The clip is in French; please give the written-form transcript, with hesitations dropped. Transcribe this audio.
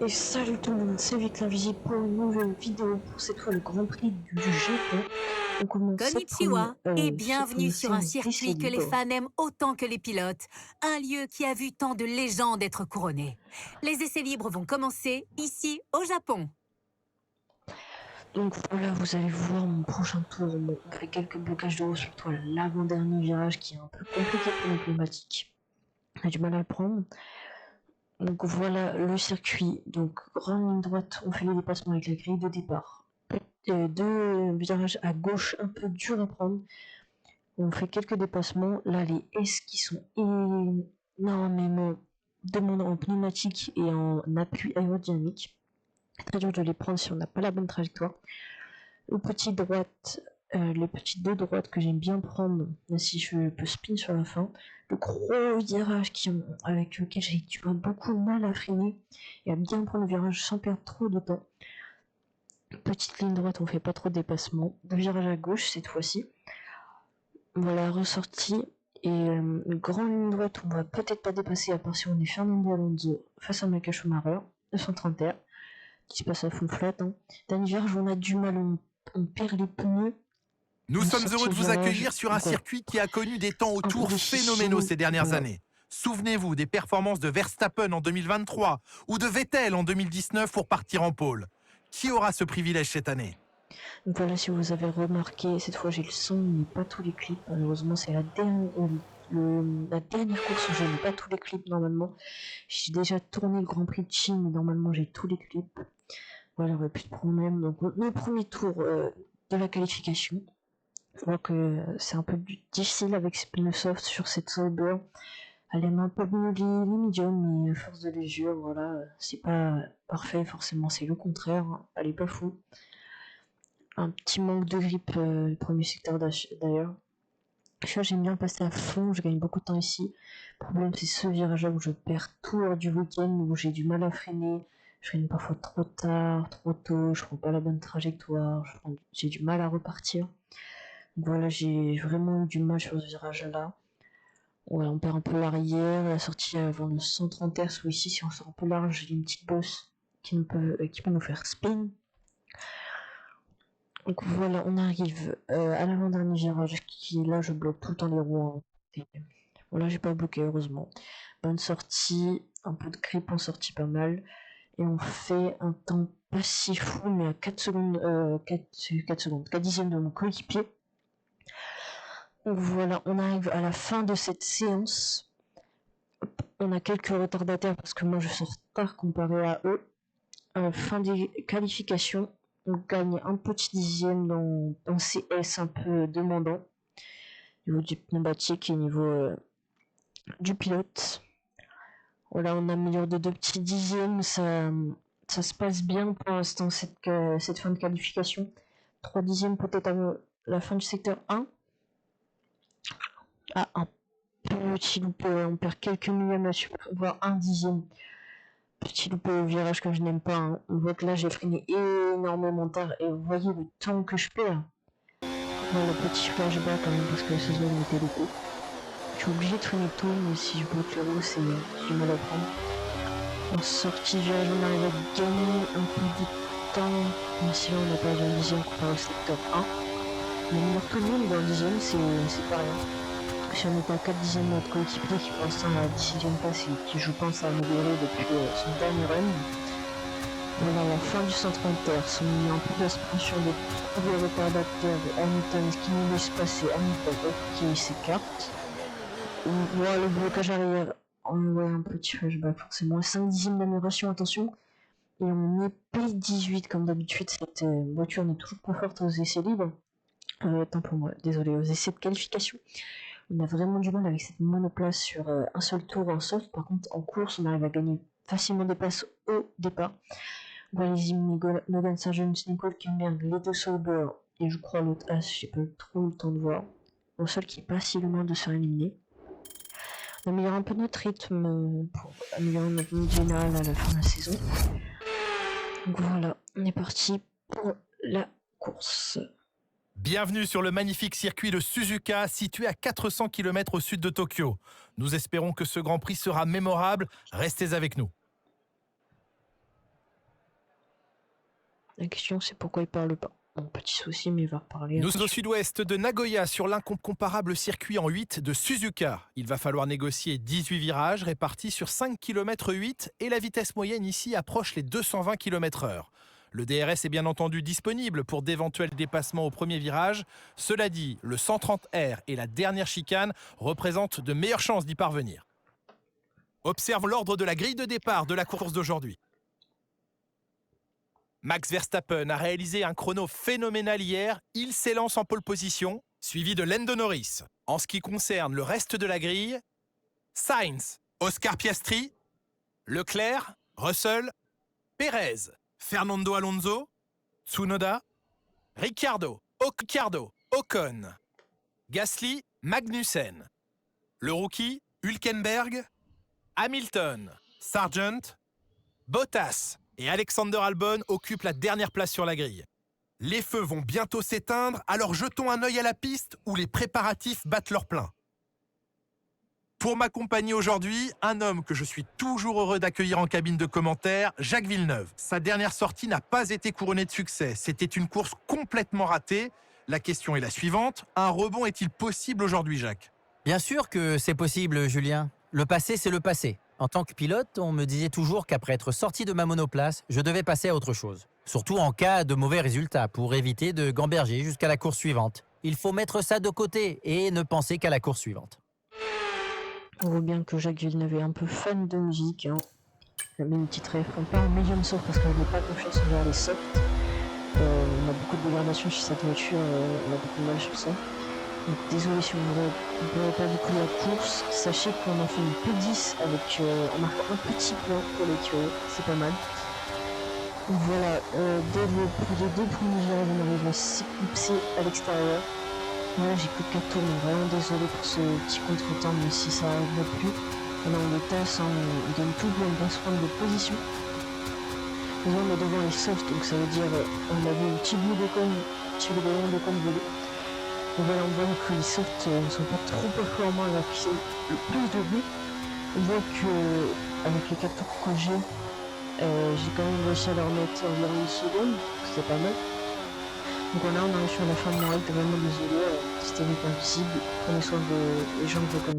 Et salut tout le monde, c'est Vic l'Invisible pour une nouvelle vidéo pour cette fois le Grand Prix du Japon. On commence Konnichiwa et cette bienvenue première sur un séance d'essais circuit que les libres. fans aiment autant que les pilotes, un lieu qui a vu tant de légendes être couronnées. Les essais libres vont commencer ici au Japon. Donc voilà, vous allez voir mon prochain tour. On fait quelques blocages de haut, surtout à l'avant-dernier virage qui est un peu compliqué pour le pneumatique. On a du mal à le prendre. Donc voilà le circuit. Donc grande ligne droite, on fait les dépassements avec la grille de départ. Deux virages à gauche un peu durs à prendre. On fait quelques dépassements. Là, les S qui sont énormément demandants en pneumatique et en appui aérodynamique. C'est très dur de les prendre si on n'a pas la bonne trajectoire. Les petites deux droites que j'aime bien prendre, si je peux spin sur la fin. Le gros virage avec lequel j'ai beaucoup de mal à freiner et à bien prendre le virage sans perdre trop de temps. Petite ligne droite, on fait pas trop de dépassements. Le virage à gauche cette fois-ci. Voilà, ressortie. Et une grande ligne droite, on va peut-être pas dépasser à part si on est Fernando Alonso face à Michael Schumacher, 230 R, qui se passe à fond flat. Dernier virage, on a du mal, on perd les pneus. Nous sommes heureux de vous accueillir sur un circuit qui a connu des temps autour phénoménaux ces dernières années. Souvenez-vous des performances de Verstappen en 2023 ou de Vettel en 2019 pour partir en pôle. Qui aura ce privilège cette année? Donc voilà, si vous avez remarqué, cette fois j'ai le son, mais pas tous les clips. Malheureusement, c'est la dernière course où je n'ai pas tous les clips normalement. J'ai déjà tourné le Grand Prix de Chine, mais normalement j'ai tous les clips. Voilà, il n'y aurait plus de problème. Donc le premier tour de la qualification. Je vois que c'est un peu difficile avec ces pneus soft sur cette Sauber. Elle aime un peu mieux les médiums, mais à force de l'usure, voilà, c'est pas parfait, forcément c'est le contraire. Elle est pas fou. Un petit manque de grip, le premier secteur d'ailleurs. J'aime bien passer à fond, je gagne beaucoup de temps ici. Le problème, c'est ce virage-là où je perds tout lors du week-end, où j'ai du mal à freiner. Je freine parfois trop tard, trop tôt, je prends pas la bonne trajectoire, j'ai du mal à repartir. Donc voilà, j'ai vraiment eu du mal sur ce virage-là. Ouais, on perd un peu l'arrière, la sortie avant le 130 R, ou ici, si on sort un peu large, j'ai une petite bosse qui peut nous faire spin. Donc voilà, on arrive à l'avant-dernier virage qui là je bloque tout le temps les roues. Voilà, j'ai pas bloqué heureusement. Bonne sortie, un peu de grip en sortie pas mal. Et on fait un temps pas si fou, mais à 4 secondes, 4 dixièmes de mon coéquipier. Donc voilà, on arrive à la fin de cette séance. On a quelques retardataires parce que moi je sors tard comparé à eux. Fin des qualifications, on gagne un petit dixième dans ces S un peu demandants, au niveau du pneumatique et au niveau du pilote. Voilà, on améliore de 2 petits dixièmes, ça se passe bien pour l'instant cette fin de qualification. 3 dixièmes peut-être à la fin du secteur 1. Ah, un petit loupé, on perd quelques millièmes là-dessus, voire 1 dixième. Petit loupé au virage que je n'aime pas. On voit que là j'ai freiné énormément tard et vous voyez le temps que je perds. Le petit flashback quand même parce que ce zone était loupé. Je suis obligé de freiner tôt, mais si je bloque le haut, c'est du mal à prendre. En sortie virage, on arrive à gagner un peu de temps, même si là on n'a pas un dixième comparé au secteur 1. Mais on meurt tout le monde dans le dixième, c'est pas rien. Si on était à 4 dixièmes de notre coéquipier qui pour l'instant à la 10e place et qui je pense a amélioré depuis son dernier run. Voilà, à la fin du 130 R, si on met un peu d'aspiration de premier retardateur de Hamilton, ce qui nous laisse passer Hamilton qui s'écarte. Voilà, le blocage arrière, on voit un petit flashback forcément. 5 dixièmes d'amélioration, attention. Et on est P18 comme d'habitude, cette voiture n'est toujours pas forte aux essais libres. Tant pour moi, désolé, aux essais de qualification. On a vraiment du mal avec cette monoplace sur un seul tour en soft. Par contre, en course, on arrive à gagner facilement des places au départ. Voilà, Logan Sargent, Nicole Kimberg, les deux Sauber et je crois l'autre As, j'ai pas trop le temps de voir. Le seul qui est pas si loin de se faire éliminer. On améliore un peu notre rythme pour améliorer notre niveau général à la fin de la saison. Donc voilà, on est parti pour la course. Bienvenue sur le magnifique circuit de Suzuka, situé à 400 km au sud de Tokyo. Nous espérons que ce Grand Prix sera mémorable. Restez avec nous. La question, c'est pourquoi il parle pas. Un petit souci, mais il va reparler. Nous sommes au sud-ouest de Nagoya, sur l'incomparable circuit en 8 de Suzuka. Il va falloir négocier 18 virages répartis sur 5 km 8 et la vitesse moyenne ici approche les 220 km/h. Le DRS est bien entendu disponible pour d'éventuels dépassements au premier virage. Cela dit, le 130R et la dernière chicane représentent de meilleures chances d'y parvenir. Observe l'ordre de la grille de départ de la course d'aujourd'hui. Max Verstappen a réalisé un chrono phénoménal hier. Il s'élance en pole position, suivi de Lando Norris. En ce qui concerne le reste de la grille, Sainz, Oscar Piastri, Leclerc, Russell, Perez, Fernando Alonso, Tsunoda, Ricciardo, Ocon, Gasly, Magnussen. Le rookie, Hülkenberg, Hamilton, Sargent, Bottas et Alexander Albon occupent la dernière place sur la grille. Les feux vont bientôt s'éteindre, alors jetons un œil à la piste où les préparatifs battent leur plein. Pour m'accompagner aujourd'hui, un homme que je suis toujours heureux d'accueillir en cabine de commentaires, Jacques Villeneuve. Sa dernière sortie n'a pas été couronnée de succès. C'était une course complètement ratée. La question est la suivante, un rebond est-il possible aujourd'hui, Jacques ? Bien sûr que c'est possible, Julien. Le passé, c'est le passé. En tant que pilote, on me disait toujours qu'après être sorti de ma monoplace, je devais passer à autre chose. Surtout en cas de mauvais résultats, pour éviter de gamberger jusqu'à la course suivante. Il faut mettre ça de côté et ne penser qu'à la course suivante. On voit bien que Jacques Villeneuve est un peu fan de musique. Hein. Il a mis une petite rêve, pas en medium soft parce qu'on n'a pas confiance envers les softs. On a beaucoup de dégradation chez cette voiture, on a beaucoup de mal sur ça. Donc désolé si vous n'avez pas beaucoup de la course. Sachez qu'on a fait une P10 avec en marquant un petit point pour l'écurie, c'est pas mal. Donc voilà, dès les deux premiers virages, on arrive à s'éclipser à l'extérieur. Voilà, j'ai plus de 4 tours, donc vraiment désolé pour ce petit contretemps, mais si ça ne va plus, alors on le tasse, hein, on donne tout pour bien se prendre de position. Là, on est devant les softs, donc ça veut dire on avait un petit bout de com, petit bout de com volé. Donc voilà, on voit que les softs ne sont pas trop performants, alors qu'ils sont le plus de but. On voit que avec les 4 tours que j'ai quand même réussi à leur mettre environ une seconde, c'est pas mal. Donc là, on arrive sur la fin de mon ride, vraiment désolé, c'était pas possible. Prenez soin des gens que vous connaissez.